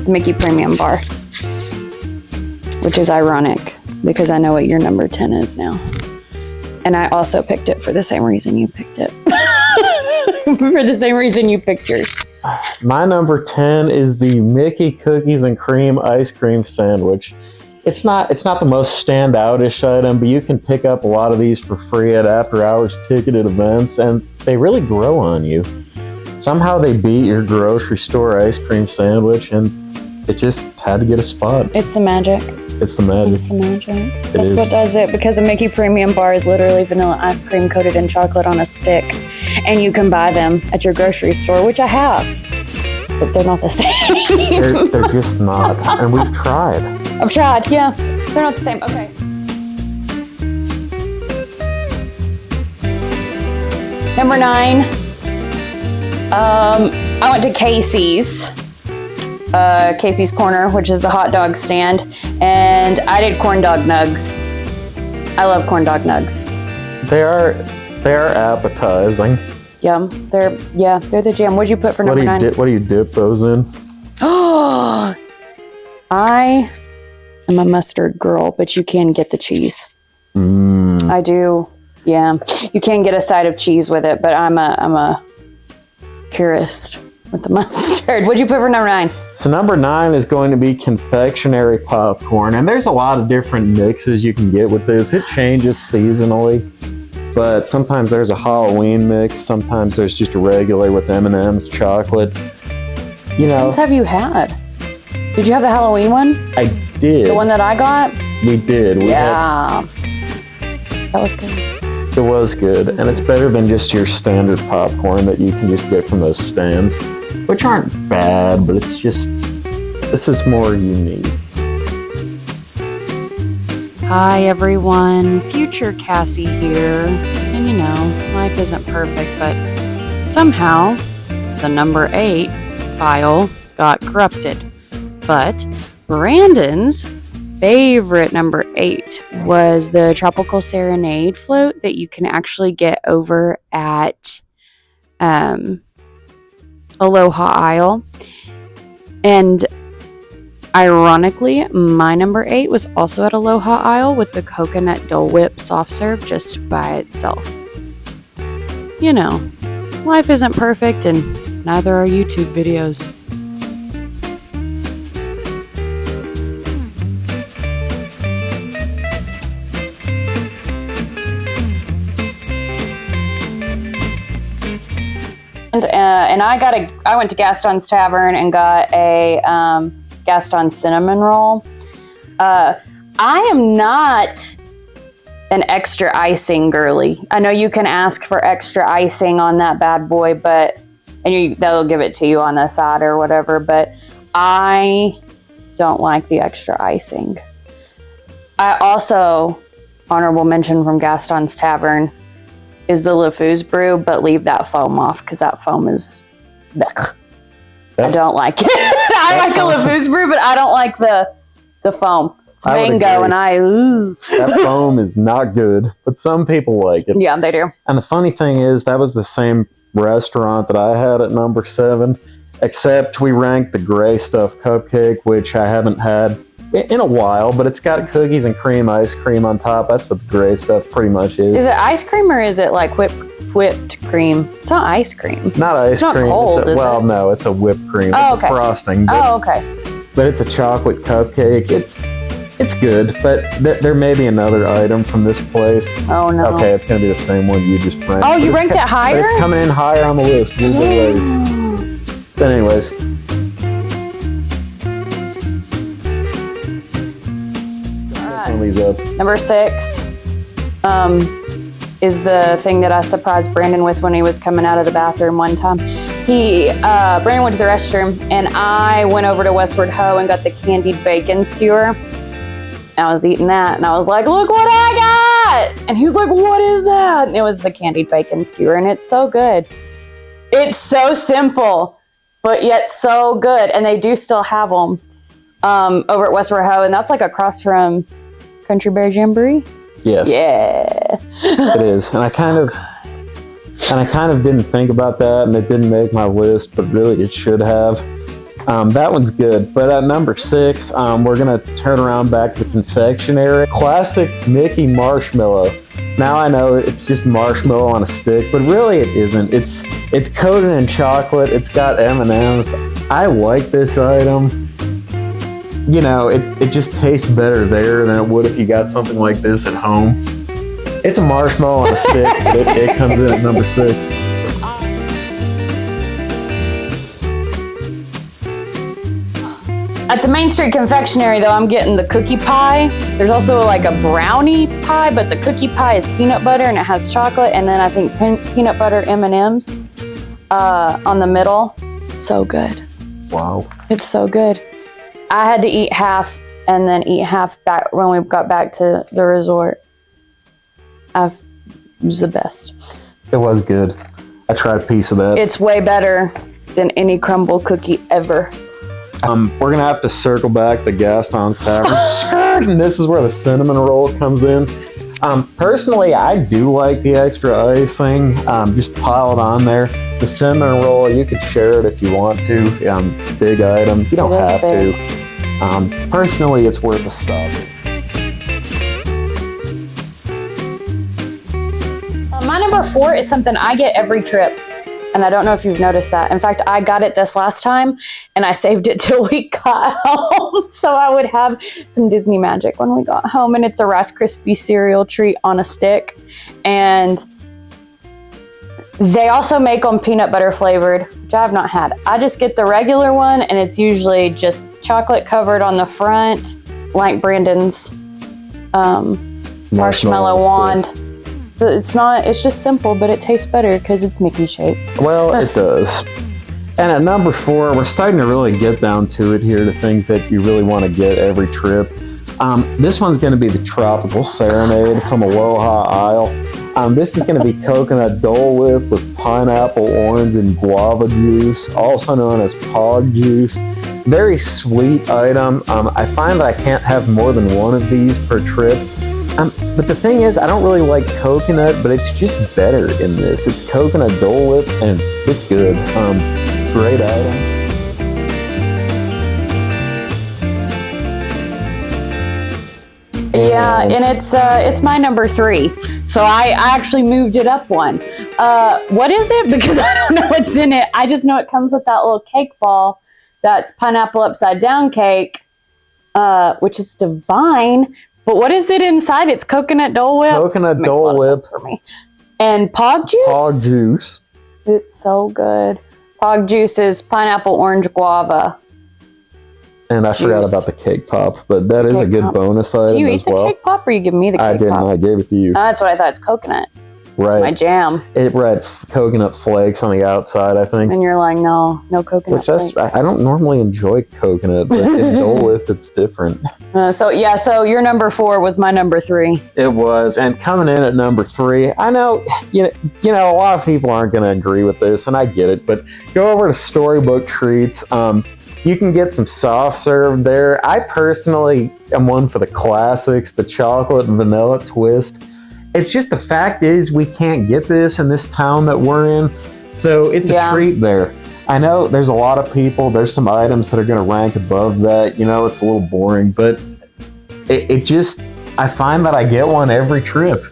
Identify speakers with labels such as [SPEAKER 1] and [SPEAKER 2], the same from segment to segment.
[SPEAKER 1] Mickey Premium Bar. Which is ironic, because I know what your number 10 is now. And I also picked it for the same reason you picked it. For the same reason you picked yours.
[SPEAKER 2] My number 10 is the Mickey Cookies and Cream Ice Cream Sandwich. It's not the most standout-ish item, but you can pick up a lot of these for free at after-hours ticketed events, and they really grow on you. Somehow they beat your grocery store ice cream sandwich, and it just had to get a spot.
[SPEAKER 1] It's the magic.
[SPEAKER 2] It's the magic.
[SPEAKER 1] It's the magic. That's what does it, because a Mickey Premium Bar is literally vanilla ice cream coated in chocolate on a stick, and you can buy them at your grocery store, which I have, but they're not the same.
[SPEAKER 2] They're just not, and we've tried.
[SPEAKER 1] I've tried, yeah. They're not the same. Okay. Number 9. I went to Casey's. Casey's Corner, which is the hot dog stand, and I did corn dog nugs. I love corn dog nugs.
[SPEAKER 2] They are appetizing.
[SPEAKER 1] Yum. They're the jam. What'd you put for number 9?
[SPEAKER 2] What do you dip those in?
[SPEAKER 1] Oh, I am a mustard girl, but you can get the cheese. I do. Yeah, you can get a side of cheese with it, but I'm a purist with the mustard. What'd you put for number 9?
[SPEAKER 2] So number 9 is going to be confectionery popcorn, and there's a lot of different mixes you can get with this. It changes seasonally, but sometimes there's a Halloween mix, sometimes there's just a regular with M&M's chocolate. You know.
[SPEAKER 1] Which ones have you had? Did you have the Halloween one?
[SPEAKER 2] I did.
[SPEAKER 1] The one that I got?
[SPEAKER 2] We did.
[SPEAKER 1] That was good.
[SPEAKER 2] It was good, and it's better than just your standard popcorn that you can just get from those stands, which aren't bad, but it's just, this is more unique.
[SPEAKER 1] Hi everyone, future Cassie here, and you know, life isn't perfect, but somehow the number 8 file got corrupted. But Brandon's favorite number 8 was the Tropical Serenade float that you can actually get over at Aloha Isle. And ironically, my number 8 was also at Aloha Isle with the coconut Dole Whip soft serve just by itself. You know, life isn't perfect and neither are YouTube videos. And I went to Gaston's Tavern and got a Gaston cinnamon roll. I am not an extra icing girly. I know you can ask for extra icing on that bad boy, they'll give it to you on the side or whatever, but I don't like the extra icing. I also, honorable mention from Gaston's Tavern, is the LeFou's brew, but leave that foam off because that foam is blech. I don't like it. I like a LeFou's brew, but I don't like the foam. It's mango, and
[SPEAKER 2] that foam is not good, but some people like it.
[SPEAKER 1] Yeah, they do.
[SPEAKER 2] And the funny thing is, that was the same restaurant that I had at number 7, except we ranked the Gray Stuff cupcake, which I haven't had in a while, but it's got cookies and cream ice cream on top. That's what the Gray Stuff pretty much is.
[SPEAKER 1] Is it ice cream or is it like whipped cream? It's not ice cream.
[SPEAKER 2] Not ice
[SPEAKER 1] it's not
[SPEAKER 2] cream.
[SPEAKER 1] Cold,
[SPEAKER 2] Well, no, it's a whipped cream.
[SPEAKER 1] Oh,
[SPEAKER 2] it's
[SPEAKER 1] okay.
[SPEAKER 2] Frosting.
[SPEAKER 1] Okay.
[SPEAKER 2] But it's a chocolate cupcake. It's good, but there may be another item from this place.
[SPEAKER 1] Oh, no.
[SPEAKER 2] Okay, it's going to be the same one you just ranked.
[SPEAKER 1] Oh, you ranked it higher?
[SPEAKER 2] But it's coming in higher on the list. But anyways. Up.
[SPEAKER 1] Number 6 is the thing that I surprised Brandon with when he was coming out of the bathroom one time. Brandon went to the restroom, and I went over to Westward Ho and got the candied bacon skewer. And I was eating that, and I was like, look what I got! And he was like, what is that? And it was the candied bacon skewer, and it's so good. It's so simple, but yet so good. And they do still have them over at Westward Ho, and that's like across from Country Bear Jamboree?
[SPEAKER 2] Yes.
[SPEAKER 1] Yeah.
[SPEAKER 2] It is. And I kind of didn't think about that, and it didn't make my list, but really it should have. That one's good. But at number 6, we're going to turn around back to the confectionery. Classic Mickey marshmallow. Now I know it's just marshmallow on a stick, but really it isn't. It's coated in chocolate. It's got M&Ms. I like this item. You know, it just tastes better there than it would if you got something like this at home. It's a marshmallow on a stick, but it comes in at number 6.
[SPEAKER 1] At the Main Street Confectionery, though, I'm getting the cookie pie. There's also like a brownie pie, but the cookie pie is peanut butter and it has chocolate, and then I think peanut butter M&Ms on the middle. So good.
[SPEAKER 2] Wow.
[SPEAKER 1] It's so good. I had to eat half and then eat half back when we got back to the resort. It was the best.
[SPEAKER 2] It was good. I tried a piece of that.
[SPEAKER 1] It's way better than any crumble cookie ever.
[SPEAKER 2] We're going to have to circle back the Gaston's Tavern. And this is where the cinnamon roll comes in. Personally, I do like the extra icing. Just pile it on there. The cinnamon roll, you could share it if you want to. Big item. You don't have to. Personally, it's worth a stop.
[SPEAKER 1] My number 4 is something I get every trip. And I don't know if you've noticed that. In fact, I got it this last time and I saved it till we got home. So I would have some Disney magic when we got home. And it's a Rice Krispie cereal treat on a stick. And they also make them peanut butter flavored, which I have not had. I just get the regular one and it's usually just chocolate covered on the front, like Brandon's marshmallow wand. So it's just simple, but it tastes better because it's Mickey shaped.
[SPEAKER 2] Well, it does. And at number 4, we're starting to really get down to it here, to things that you really want to get every trip. This one's going to be the Tropical Serenade from Aloha Isle. This is going to be coconut Dole Whip with pineapple, orange, and guava juice, also known as Pog juice. Very sweet item. I find that I can't have more than one of these per trip. But the thing is, I don't really like coconut, but it's just better in this. It's coconut Dole Whip, and it's good. Great item.
[SPEAKER 1] Yeah, and it's my number 3. So I actually moved it up one. What is it? Because I don't know what's in it. I just know it comes with that little cake ball that's pineapple upside down cake, which is divine. But what is it inside? It's coconut Dole Whip.
[SPEAKER 2] Coconut Dole Whip
[SPEAKER 1] for me. And Pog juice.
[SPEAKER 2] Pog juice.
[SPEAKER 1] It's so good. Pog juice is pineapple, orange, guava.
[SPEAKER 2] And I forgot about the cake pop, but that is a good bonus item as well.
[SPEAKER 1] Do you eat the cake pop, or you give me the cake pop?
[SPEAKER 2] I didn't. I gave it to you.
[SPEAKER 1] That's what I thought. It's coconut.
[SPEAKER 2] Right.
[SPEAKER 1] It's my jam.
[SPEAKER 2] It read coconut flakes on the outside, I think.
[SPEAKER 1] And you're like, no coconut flakes.
[SPEAKER 2] I don't normally enjoy coconut, but in Dole Whip, it's different.
[SPEAKER 1] So your number 4 was my number 3.
[SPEAKER 2] It was, and coming in at number 3, I know, you know, a lot of people aren't going to agree with this, and I get it, but go over to Storybook Treats. You can get some soft serve there. I personally am one for the classics, the chocolate and vanilla twist. It's just the fact is we can't get this in this town that we're in, so it's a treat there. I know there's a lot of people, there's some items that are going to rank above that. You know, it's a little boring, but it just, I find that I get one every trip.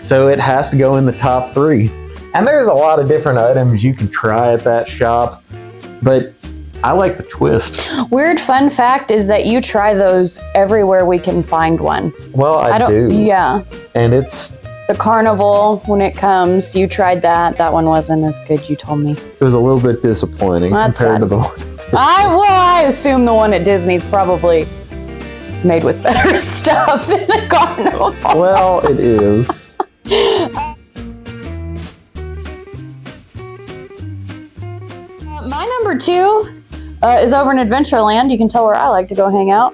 [SPEAKER 2] So it has to go in the top 3. And there's a lot of different items you can try at that shop, but I like the twist.
[SPEAKER 1] Weird fun fact is that you try those everywhere we can find one.
[SPEAKER 2] Well, I do.
[SPEAKER 1] Yeah.
[SPEAKER 2] And it's...
[SPEAKER 1] The carnival, when it comes, you tried that. That one wasn't as good, you told me.
[SPEAKER 2] It was a little bit disappointing compared to the one at Disney.
[SPEAKER 1] I assume the one at Disney's probably made with better stuff than the carnival.
[SPEAKER 2] Well, it is.
[SPEAKER 1] My number 2 is over in Adventureland. You can tell where I like to go hang out.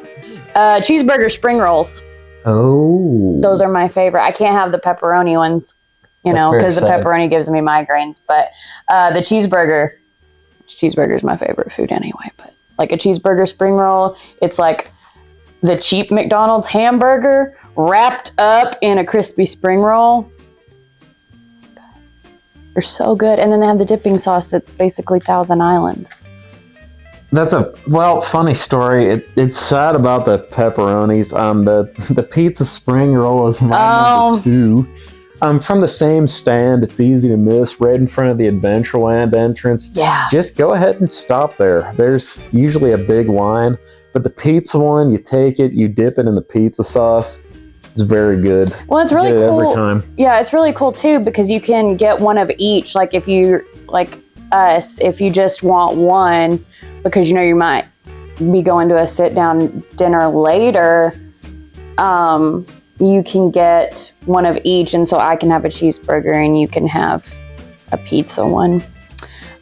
[SPEAKER 1] Cheeseburger spring rolls.
[SPEAKER 2] Oh.
[SPEAKER 1] Those are my favorite. I can't have the pepperoni ones, because the pepperoni gives me migraines. But the cheeseburger is my favorite food anyway. But like a cheeseburger spring roll, it's like the cheap McDonald's hamburger wrapped up in a crispy spring roll. They're so good. And then they have the dipping sauce that's basically Thousand Island.
[SPEAKER 2] That's a funny story. It's sad about the pepperonis. The pizza spring roll is my number 2. From the same stand. It's easy to miss, right in front of the Adventureland entrance.
[SPEAKER 1] Yeah.
[SPEAKER 2] Just go ahead and stop there. There's usually a big line, but the pizza one, you take it, you dip it in the pizza sauce. It's very good.
[SPEAKER 1] Well, it's really cool.
[SPEAKER 2] Every time.
[SPEAKER 1] Yeah, it's really cool too because you can get one of each. Like if you like us, if you just want one, because you might be going to a sit-down dinner later. You can get one of each, and so I can have a cheeseburger and you can have a pizza one.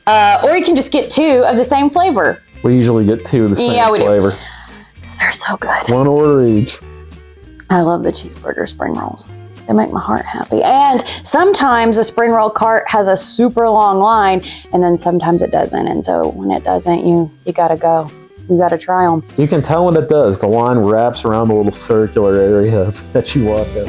[SPEAKER 1] Or you can just get 2 of the same flavor.
[SPEAKER 2] We usually get 2 of the same flavor.
[SPEAKER 1] Because they're so good.
[SPEAKER 2] One order each.
[SPEAKER 1] I love the cheeseburger spring rolls. They make my heart happy. And sometimes a spring roll cart has a super long line, and then sometimes it doesn't. And so when it doesn't, you gotta go. You gotta try them. You
[SPEAKER 2] can tell when it does. The line wraps around the little circular area that you walk up.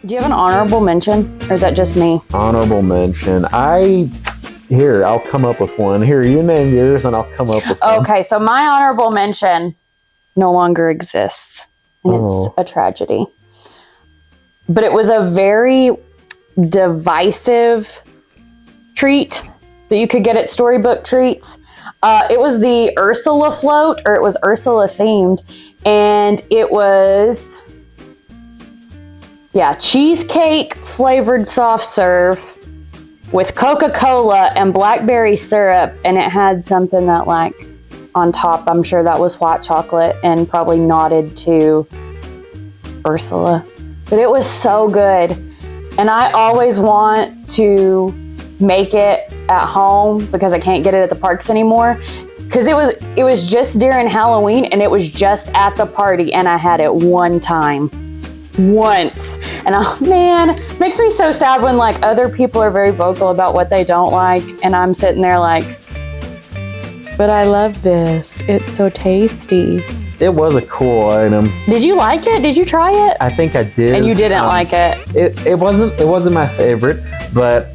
[SPEAKER 1] Do you have an honorable mention, or is that just me?
[SPEAKER 2] Honorable mention. I'll come up with one. Here, you name yours, and I'll come up with one.
[SPEAKER 1] Okay, so my honorable mention no longer exists, and it's a tragedy. But it was a very divisive treat that you could get at Storybook Treats. It was the Ursula float, or it was Ursula themed, and it was cheesecake flavored soft serve with Coca-Cola and blackberry syrup, and it had something that on top, I'm sure that was white chocolate and probably nodded to Ursula. But it was so good. And I always want to make it at home because I can't get it at the parks anymore. Because it was just during Halloween and it was just at the party and I had it one time. Once. And it makes me so sad when other people are very vocal about what they don't like and I'm sitting there but I love this. It's so tasty.
[SPEAKER 2] It was a cool item.
[SPEAKER 1] Did you like it? Did you try it?
[SPEAKER 2] I think I did.
[SPEAKER 1] And you didn't like it?
[SPEAKER 2] It wasn't my favorite, but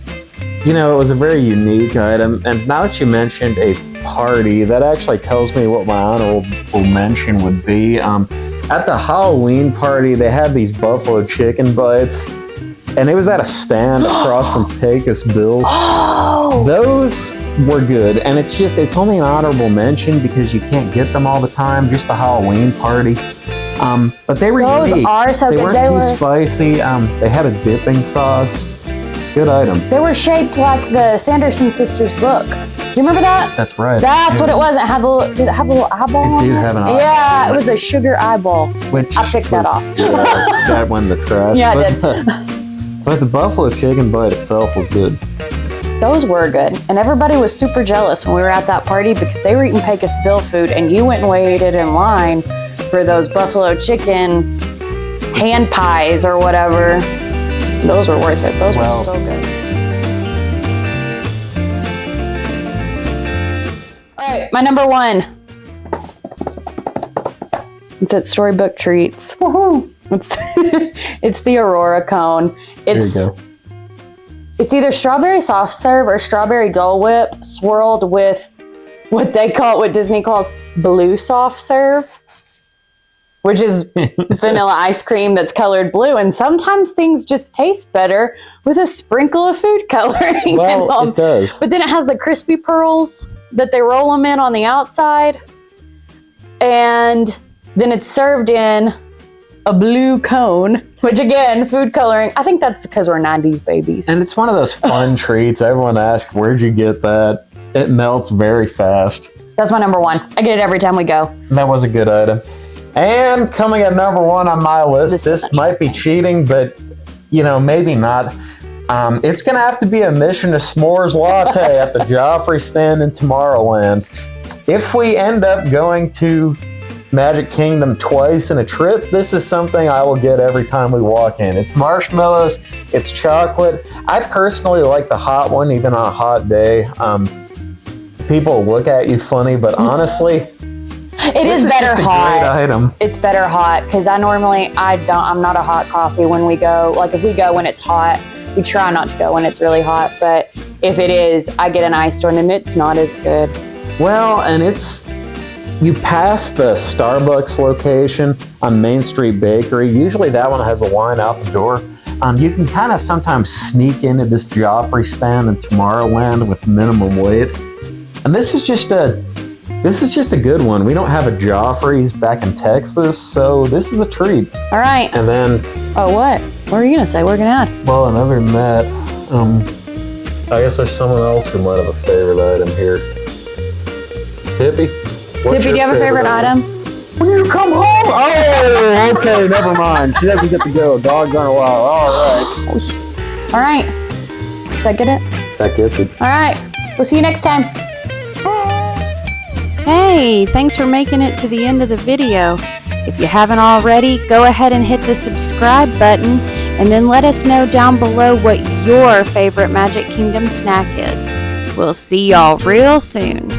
[SPEAKER 2] it was a very unique item. And now that you mentioned a party, that actually tells me what my honorable mention would be. At the Halloween party, they had these buffalo chicken bites, and it was at a stand across from Pecos Bill's.
[SPEAKER 1] Oh!
[SPEAKER 2] Those were good, and it's only an honorable mention because you can't get them all the time, just the Halloween party. But they were unique.
[SPEAKER 1] Those are so good.
[SPEAKER 2] They weren't too spicy. They had a dipping sauce. Good item.
[SPEAKER 1] They were shaped like the Sanderson sisters book. Do you remember that?
[SPEAKER 2] That's right.
[SPEAKER 1] That's what it was. Did it have a little eyeball?
[SPEAKER 2] It did have an eyeball.
[SPEAKER 1] Yeah, it was a sugar eyeball.
[SPEAKER 2] Which
[SPEAKER 1] I picked that off.
[SPEAKER 2] That won the trash.
[SPEAKER 1] Yeah, I did.
[SPEAKER 2] But the buffalo chicken bite itself was good.
[SPEAKER 1] Those were good. And everybody was super jealous when we were at that party because they were eating Pecos Bill food and you went and waited in line for those buffalo chicken hand pies or whatever. Those were worth it. Those were so good. All right, my number 1. It's at Storybook Treats. Woohoo! It's the Aurora cone.
[SPEAKER 2] There you go.
[SPEAKER 1] It's either strawberry soft serve or strawberry Dole Whip swirled with what Disney calls blue soft serve, which is vanilla ice cream that's colored blue. And sometimes things just taste better with a sprinkle of food coloring.
[SPEAKER 2] Well, it does.
[SPEAKER 1] But then it has the crispy pearls that they roll them in on the outside. And then it's served in a blue cone, which again, food coloring. I think that's because we're 90s babies.
[SPEAKER 2] And it's one of those fun treats. Everyone asks, where'd you get that? It melts very fast.
[SPEAKER 1] That's my number 1. I get it every time we go.
[SPEAKER 2] That was a good item. And coming at number 1 on my list, this might be cheating, but maybe not. It's going to have to be a Mission to S'mores latte at the Joffrey stand in Tomorrowland. If we end up going to Magic Kingdom twice in a trip, this is something I will get every time we walk in. It's marshmallows, it's chocolate. I personally like the hot one, even on a hot day. People look at you funny, but honestly,
[SPEAKER 1] it is better hot.
[SPEAKER 2] Great item.
[SPEAKER 1] It's better hot because I'm not a hot coffee when we go. Like if we go when it's hot, We try not to go when it's really hot, but if it is, I get an iced one and it's not as good.
[SPEAKER 2] Well, and you pass the Starbucks location on Main Street Bakery. Usually that one has a line out the door. You can kind of sometimes sneak into this Joffrey stand in Tomorrowland with minimum wait. And this is just a good one. We don't have a Joffrey's back in Texas, so this is a treat.
[SPEAKER 1] All right.
[SPEAKER 2] And then...
[SPEAKER 1] Oh, what? What are you going to say? We're going to add?
[SPEAKER 2] Well, and other than that, I guess there's someone else who might have a favorite item here. Tippy?
[SPEAKER 1] Tippy, do you have a favorite item?
[SPEAKER 2] When you come home! Oh, okay, never mind. She doesn't get to go. Doggone a while. All right.
[SPEAKER 1] All right. Does that get it?
[SPEAKER 2] That gets it.
[SPEAKER 1] All right. We'll see you next time. Hey, thanks for making it to the end of the video. If you haven't already, go ahead and hit the subscribe button and then let us know down below what your favorite Magic Kingdom snack is. We'll see y'all real soon.